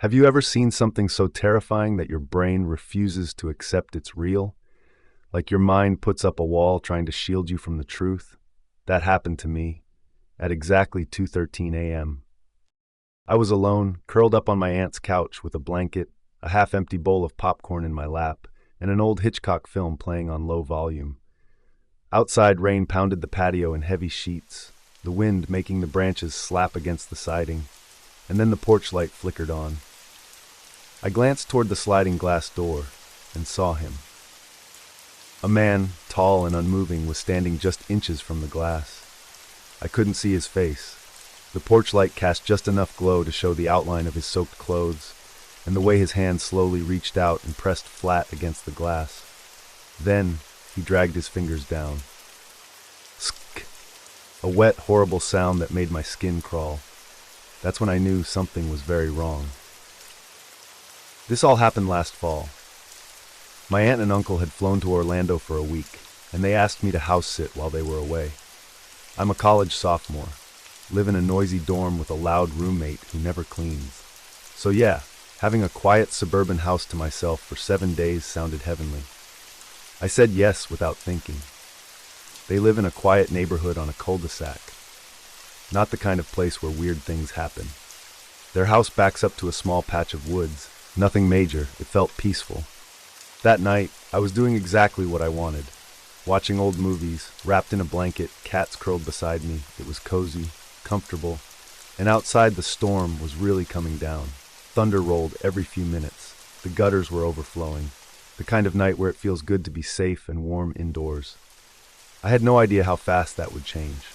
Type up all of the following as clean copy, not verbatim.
Have you ever seen something so terrifying that your brain refuses to accept it's real? Like your mind puts up a wall trying to shield you from the truth? That happened to me at exactly 2:13 a.m. I was alone, curled up on my aunt's couch with a blanket, a half-empty bowl of popcorn in my lap, and an old Hitchcock film playing on low volume. Outside, rain pounded the patio in heavy sheets, the wind making the branches slap against the siding, and then the porch light flickered on. I glanced toward the sliding glass door and saw him. A man, tall and unmoving, was standing just inches from the glass. I couldn't see his face. The porch light cast just enough glow to show the outline of his soaked clothes, and the way his hand slowly reached out and pressed flat against the glass. Then he dragged his fingers down. Sk! A wet, horrible sound that made my skin crawl. That's when I knew something was very wrong. This all happened last fall. My aunt and uncle had flown to Orlando for a week, and they asked me to house sit while they were away. I'm a college sophomore, live in a noisy dorm with a loud roommate who never cleans. So yeah, having a quiet suburban house to myself for 7 days sounded heavenly. I said yes without thinking. They live in a quiet neighborhood on a cul-de-sac. Not the kind of place where weird things happen. Their house backs up to a small patch of woods. Nothing major, it felt peaceful. That night, I was doing exactly what I wanted. Watching old movies, wrapped in a blanket, cats curled beside me. It was cozy, comfortable, and outside the storm was really coming down. Thunder rolled every few minutes. The gutters were overflowing. The kind of night where it feels good to be safe and warm indoors. I had no idea how fast that would change.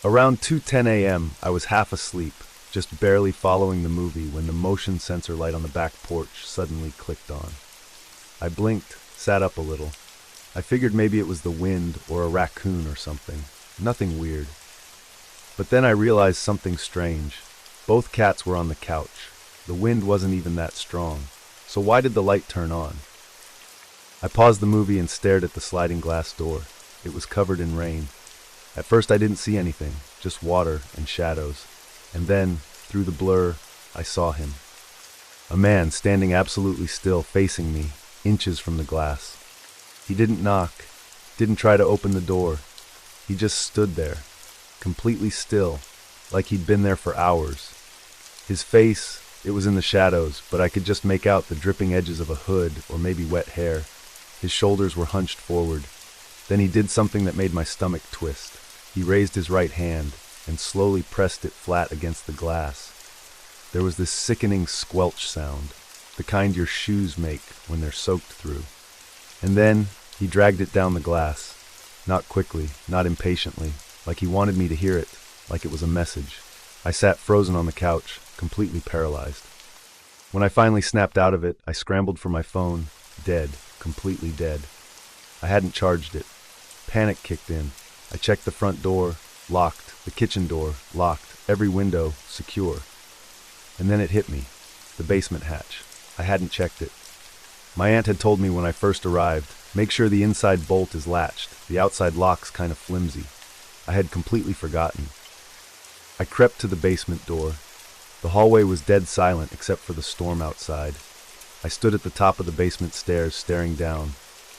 Around 2:10 a.m., I was half asleep, just barely following the movie when the motion sensor light on the back porch suddenly clicked on. I blinked, sat up a little. I figured maybe it was the wind or a raccoon or something. Nothing weird. But then I realized something strange. Both cats were on the couch. The wind wasn't even that strong. So why did the light turn on? I paused the movie and stared at the sliding glass door. It was covered in rain. At first I didn't see anything, just water and shadows. And then, through the blur, I saw him. A man standing absolutely still, facing me, inches from the glass. He didn't knock, didn't try to open the door. He just stood there, completely still, like he'd been there for hours. His face, it was in the shadows, but I could just make out the dripping edges of a hood or maybe wet hair. His shoulders were hunched forward. Then he did something that made my stomach twist. He raised his right hand and slowly pressed it flat against the glass. There was this sickening squelch sound, the kind your shoes make when they're soaked through. And then he dragged it down the glass, not quickly, not impatiently, like he wanted me to hear it, like it was a message. I sat frozen on the couch, completely paralyzed. When I finally snapped out of it, I scrambled for my phone, dead, completely dead. I hadn't charged it. Panic kicked in. I checked the front door, locked, the kitchen door, locked, every window, secure. And then it hit me, the basement hatch. I hadn't checked it. My aunt had told me when I first arrived, make sure the inside bolt is latched, the outside lock's kind of flimsy. I had completely forgotten. I crept to the basement door. The hallway was dead silent except for the storm outside. I stood at the top of the basement stairs, staring down.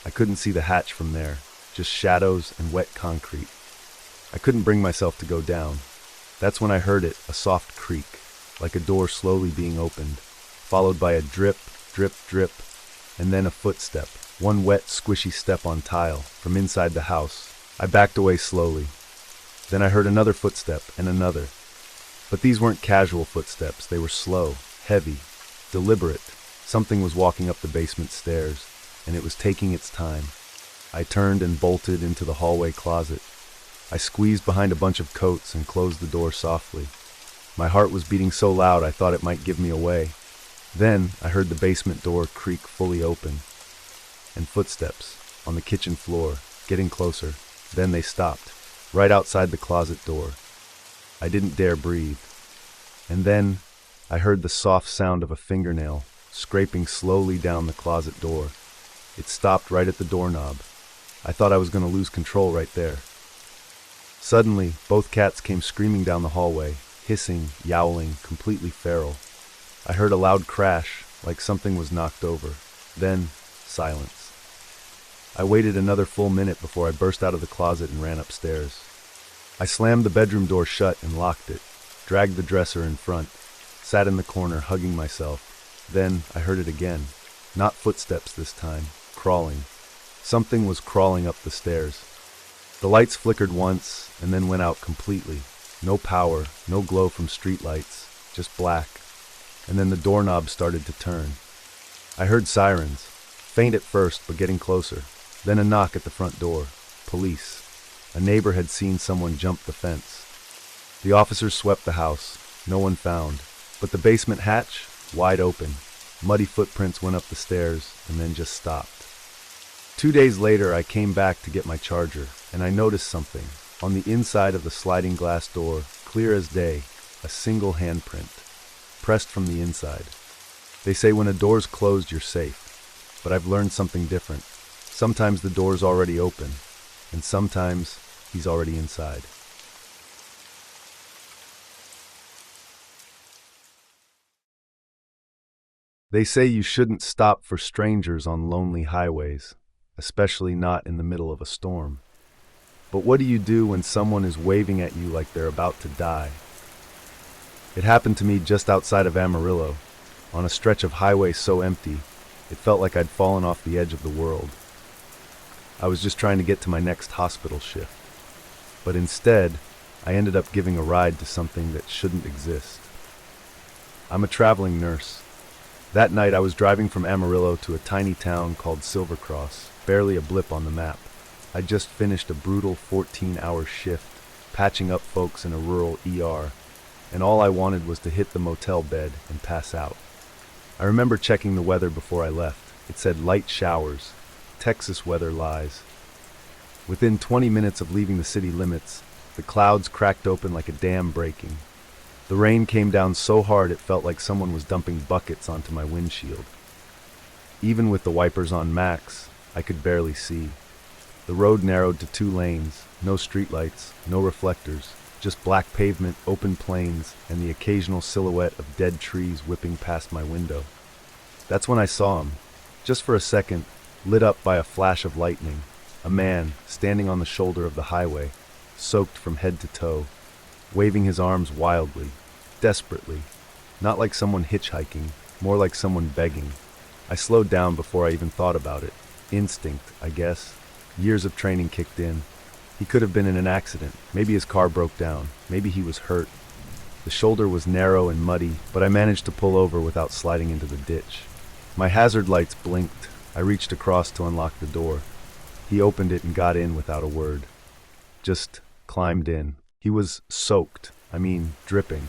I couldn't see the hatch from there, just shadows and wet concrete. I couldn't bring myself to go down. That's when I heard it, a soft creak, like a door slowly being opened, followed by a drip, drip, drip, and then a footstep, one wet, squishy step on tile, from inside the house. I backed away slowly. Then I heard another footstep, and another. But these weren't casual footsteps, they were slow, heavy, deliberate. Something was walking up the basement stairs, and it was taking its time. I turned and bolted into the hallway closet. I squeezed behind a bunch of coats and closed the door softly. My heart was beating so loud I thought it might give me away. Then I heard the basement door creak fully open, and footsteps on the kitchen floor, getting closer. Then they stopped, right outside the closet door. I didn't dare breathe. And then I heard the soft sound of a fingernail scraping slowly down the closet door. It stopped right at the doorknob. I thought I was going to lose control right there. Suddenly, both cats came screaming down the hallway, hissing, yowling, completely feral. I heard a loud crash, like something was knocked over. Then, silence. I waited another full minute before I burst out of the closet and ran upstairs. I slammed the bedroom door shut and locked it, dragged the dresser in front, sat in the corner hugging myself. Then I heard it again. Not footsteps this time, crawling. Something was crawling up the stairs. The lights flickered once and then went out completely. No power, no glow from streetlights, just black. And then the doorknob started to turn. I heard sirens, faint at first but getting closer. Then a knock at the front door. Police. A neighbor had seen someone jump the fence. The officers swept the house. No one found. But the basement hatch, wide open. Muddy footprints went up the stairs and then just stopped. 2 days later, I came back to get my charger, and I noticed something. On the inside of the sliding glass door, clear as day, a single handprint, pressed from the inside. They say when a door's closed, you're safe. But I've learned something different. Sometimes the door's already open, and sometimes he's already inside. They say you shouldn't stop for strangers on lonely highways, especially not in the middle of a storm. But what do you do when someone is waving at you like they're about to die? It happened to me just outside of Amarillo, on a stretch of highway so empty, it felt like I'd fallen off the edge of the world. I was just trying to get to my next hospital shift. But instead, I ended up giving a ride to something that shouldn't exist. I'm a traveling nurse. That night I was driving from Amarillo to a tiny town called Silver Cross, barely a blip on the map. I'd just finished a brutal 14-hour shift, patching up folks in a rural ER, and all I wanted was to hit the motel bed and pass out. I remember checking the weather before I left. It said light showers. Texas weather lies. Within 20 minutes of leaving the city limits, the clouds cracked open like a dam breaking. The rain came down so hard it felt like someone was dumping buckets onto my windshield. Even with the wipers on max, I could barely see. The road narrowed to 2 lanes, no streetlights, no reflectors, just black pavement, open plains, and the occasional silhouette of dead trees whipping past my window. That's when I saw him, just for a second, lit up by a flash of lightning. A man standing on the shoulder of the highway, soaked from head to toe, waving his arms wildly, desperately, not like someone hitchhiking, more like someone begging. I slowed down before I even thought about it. Instinct, I guess. Years of training kicked in. He could have been in an accident. Maybe his car broke down. Maybe he was hurt. The shoulder was narrow and muddy, but I managed to pull over without sliding into the ditch. My hazard lights blinked. I reached across to unlock the door. He opened it and got in without a word. Just climbed in. He was soaked. Dripping.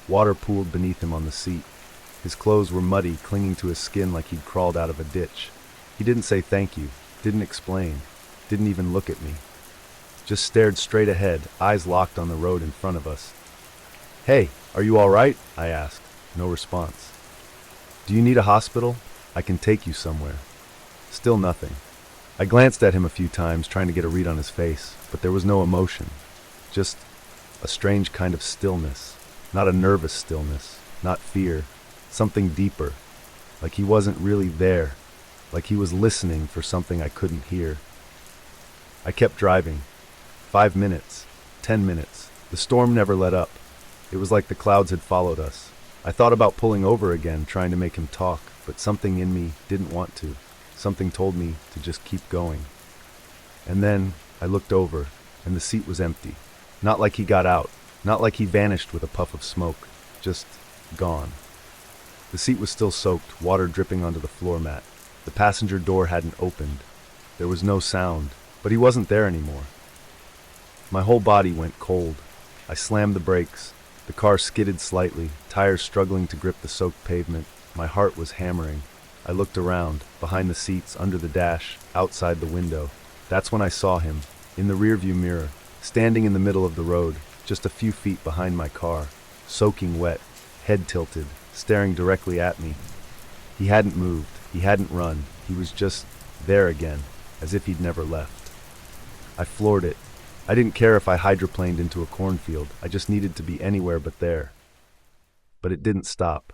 Water pooled beneath him on the seat. His clothes were muddy, clinging to his skin like he'd crawled out of a ditch. He didn't say thank you, didn't explain, didn't even look at me. Just stared straight ahead, eyes locked on the road in front of us. "Hey, are you all right?" I asked. No response. "Do you need a hospital? I can take you somewhere." Still nothing. I glanced at him a few times, trying to get a read on his face, but there was no emotion. Just a strange kind of stillness. Not a nervous stillness, not fear. Something deeper. Like he wasn't really there. Like he was listening for something I couldn't hear. I kept driving. 5 minutes. 10 minutes. The storm never let up. It was like the clouds had followed us. I thought about pulling over again, trying to make him talk, but something in me didn't want to. Something told me to just keep going. And then I looked over, and the seat was empty. Not like he got out. Not like he vanished with a puff of smoke. Just gone. The seat was still soaked, water dripping onto the floor mat. The passenger door hadn't opened. There was no sound, but he wasn't there anymore. My whole body went cold. I slammed the brakes. The car skidded slightly, tires struggling to grip the soaked pavement. My heart was hammering. I looked around, behind the seats, under the dash, outside the window. That's when I saw him, in the rearview mirror, standing in the middle of the road, just a few feet behind my car, soaking wet, head tilted, staring directly at me. He hadn't moved. He hadn't run. He was just there again, as if he'd never left. I floored it. I didn't care if I hydroplaned into a cornfield. I just needed to be anywhere but there. But it didn't stop.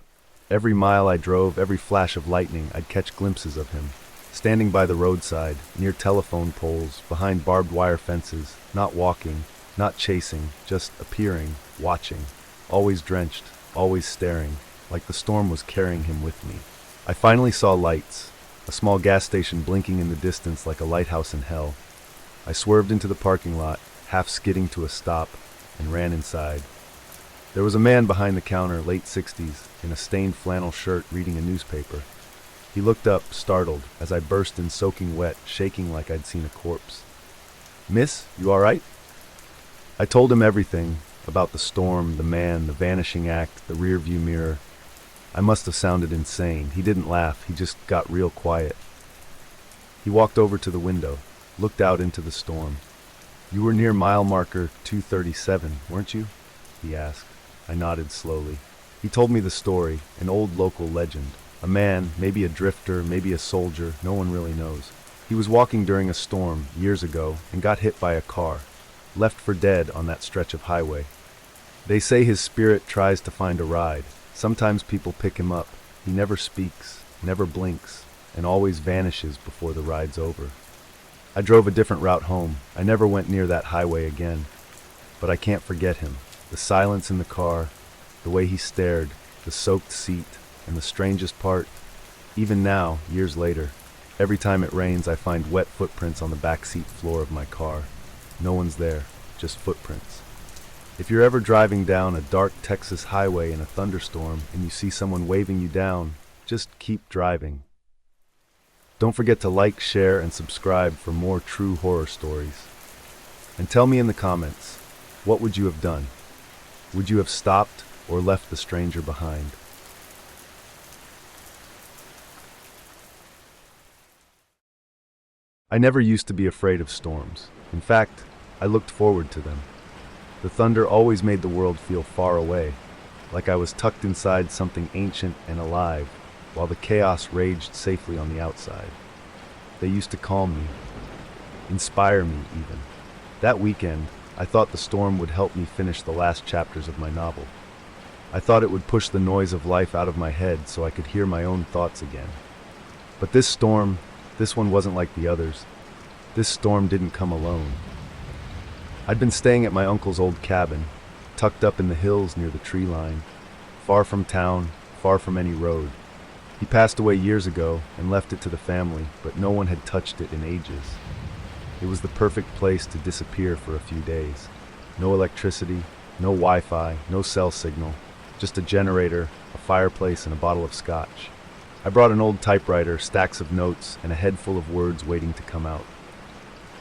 Every mile I drove, every flash of lightning, I'd catch glimpses of him, standing by the roadside, near telephone poles, behind barbed wire fences, not walking, not chasing, just appearing, watching, always drenched, always staring, like the storm was carrying him with me. I finally saw lights, a small gas station blinking in the distance like a lighthouse in hell. I swerved into the parking lot, half skidding to a stop, and ran inside. There was a man behind the counter, late 60s, in a stained flannel shirt, reading a newspaper. He looked up, startled, as I burst in soaking wet, shaking like I'd seen a corpse. "Miss, you all right?" I told him everything, about the storm, the man, the vanishing act, the rearview mirror. I must have sounded insane. He didn't laugh, he just got real quiet. He walked over to the window, looked out into the storm. "You were near mile marker 237, weren't you?" he asked. I nodded slowly. He told me the story, an old local legend. A man, maybe a drifter, maybe a soldier, no one really knows. He was walking during a storm, years ago, and got hit by a car, left for dead on that stretch of highway. They say his spirit tries to find a ride. Sometimes people pick him up. He never speaks, never blinks, and always vanishes before the ride's over. I drove a different route home. I never went near that highway again. But I can't forget him. The silence in the car, the way he stared, the soaked seat, and the strangest part, even now, years later, every time it rains I find wet footprints on the backseat floor of my car. No one's there, just footprints. If you're ever driving down a dark Texas highway in a thunderstorm and you see someone waving you down, just keep driving. Don't forget to like, share, and subscribe for more true horror stories. And tell me in the comments, what would you have done? Would you have stopped or left the stranger behind? I never used to be afraid of storms. In fact, I looked forward to them. The thunder always made the world feel far away, like I was tucked inside something ancient and alive, while the chaos raged safely on the outside. They used to calm me, inspire me even. That weekend, I thought the storm would help me finish the last chapters of my novel. I thought it would push the noise of life out of my head so I could hear my own thoughts again. But this storm, this one wasn't like the others. This storm didn't come alone. I'd been staying at my uncle's old cabin, tucked up in the hills near the tree line, far from town, far from any road. He passed away years ago and left it to the family, but no one had touched it in ages. It was the perfect place to disappear for a few days. No electricity, no Wi-Fi, no cell signal, just a generator, a fireplace, and a bottle of scotch. I brought an old typewriter, stacks of notes, and a head full of words waiting to come out.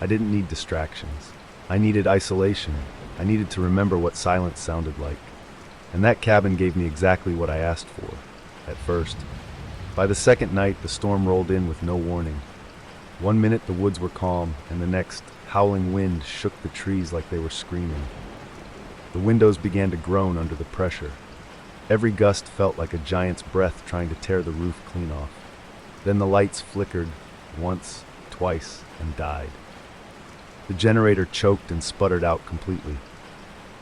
I didn't need distractions. I needed isolation. I needed to remember what silence sounded like. And that cabin gave me exactly what I asked for, at first. By the second night, the storm rolled in with no warning. One minute the woods were calm, and the next, howling wind shook the trees like they were screaming. The windows began to groan under the pressure. Every gust felt like a giant's breath trying to tear the roof clean off. Then the lights flickered, once, twice, and died. The generator choked and sputtered out completely.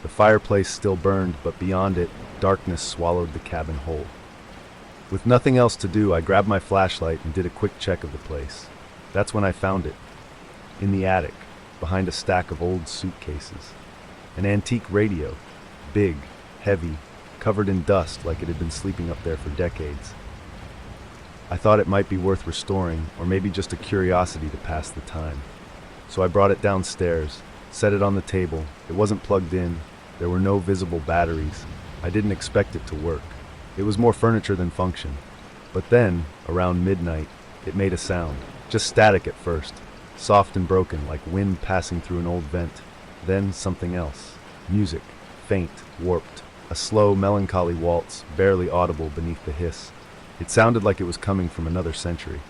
The fireplace still burned, but beyond it, darkness swallowed the cabin whole. With nothing else to do, I grabbed my flashlight and did a quick check of the place. That's when I found it. In the attic, behind a stack of old suitcases. An antique radio, big, heavy, covered in dust like it had been sleeping up there for decades. I thought it might be worth restoring, or maybe just a curiosity to pass the time. So I brought it downstairs, set it on the table. It wasn't plugged in. There were no visible batteries. I didn't expect it to work. It was more furniture than function. But then, around midnight, it made a sound. Just static at first, soft and broken like wind passing through an old vent. Then something else. Music, faint, warped. A slow, melancholy waltz, barely audible beneath the hiss. It sounded like it was coming from another century.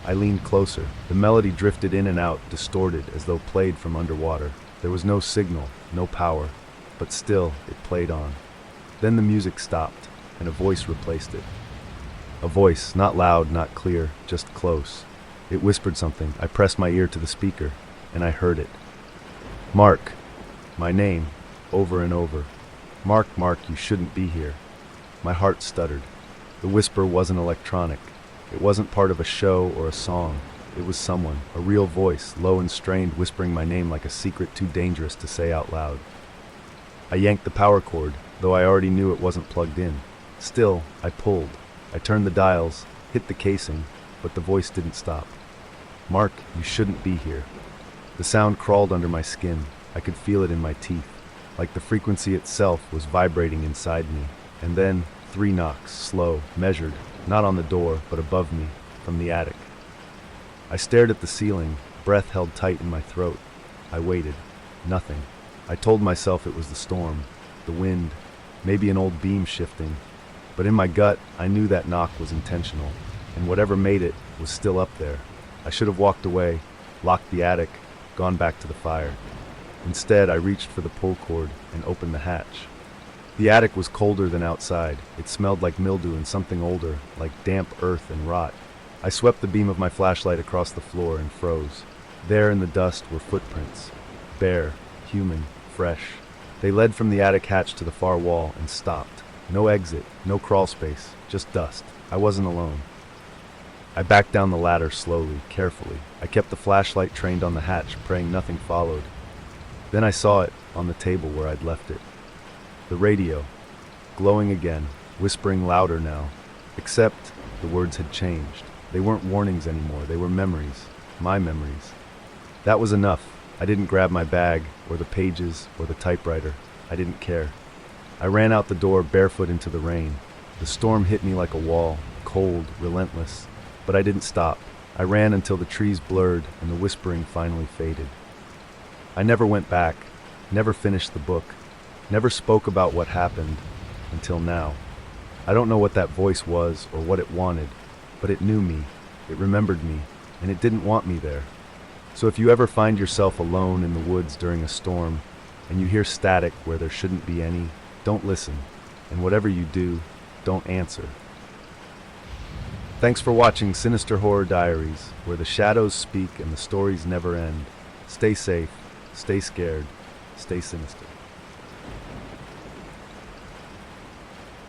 I leaned closer. The melody drifted in and out, distorted, as though played from underwater. There was no signal, no power, but still, it played on. Then the music stopped, and a voice replaced it. A voice, not loud, not clear, just close. It whispered something. I pressed my ear to the speaker, and I heard it. "Mark." My name, over and over. "Mark, Mark, you shouldn't be here." My heart stuttered. The whisper wasn't electronic. It wasn't part of a show or a song. It was someone, a real voice, low and strained, whispering my name like a secret too dangerous to say out loud. I yanked the power cord, though I already knew it wasn't plugged in. Still, I pulled. I turned the dials, hit the casing, but the voice didn't stop. "Mark, you shouldn't be here." The sound crawled under my skin. I could feel it in my teeth, like the frequency itself was vibrating inside me. And then, 3 knocks, slow, measured, not on the door, but above me, from the attic. I stared at the ceiling, breath held tight in my throat. I waited. Nothing. I told myself it was the storm, the wind, maybe an old beam shifting. But in my gut, I knew that knock was intentional, and whatever made it was still up there. I should have walked away, locked the attic, gone back to the fire. Instead, I reached for the pull cord and opened the hatch. The attic was colder than outside. It smelled like mildew and something older, like damp earth and rot. I swept the beam of my flashlight across the floor and froze. There in the dust were footprints. Bare, human, fresh. They led from the attic hatch to the far wall and stopped. No exit, no crawl space, just dust. I wasn't alone. I backed down the ladder slowly, carefully. I kept the flashlight trained on the hatch, praying nothing followed. Then I saw it on the table where I'd left it. The radio, glowing again, whispering louder now. Except the words had changed. They weren't warnings anymore, they were memories. My memories. That was enough. I didn't grab my bag, or the pages, or the typewriter. I didn't care. I ran out the door barefoot into the rain. The storm hit me like a wall, cold, relentless. But I didn't stop. I ran until the trees blurred and the whispering finally faded. I never went back, never finished the book, never spoke about what happened until now. I don't know what that voice was or what it wanted, but it knew me, it remembered me, and it didn't want me there. So if you ever find yourself alone in the woods during a storm, and you hear static where there shouldn't be any, don't listen, and whatever you do, don't answer. Thanks for watching Sinister Horror Diaries, where the shadows speak and the stories never end. Stay safe, stay scared, stay sinister.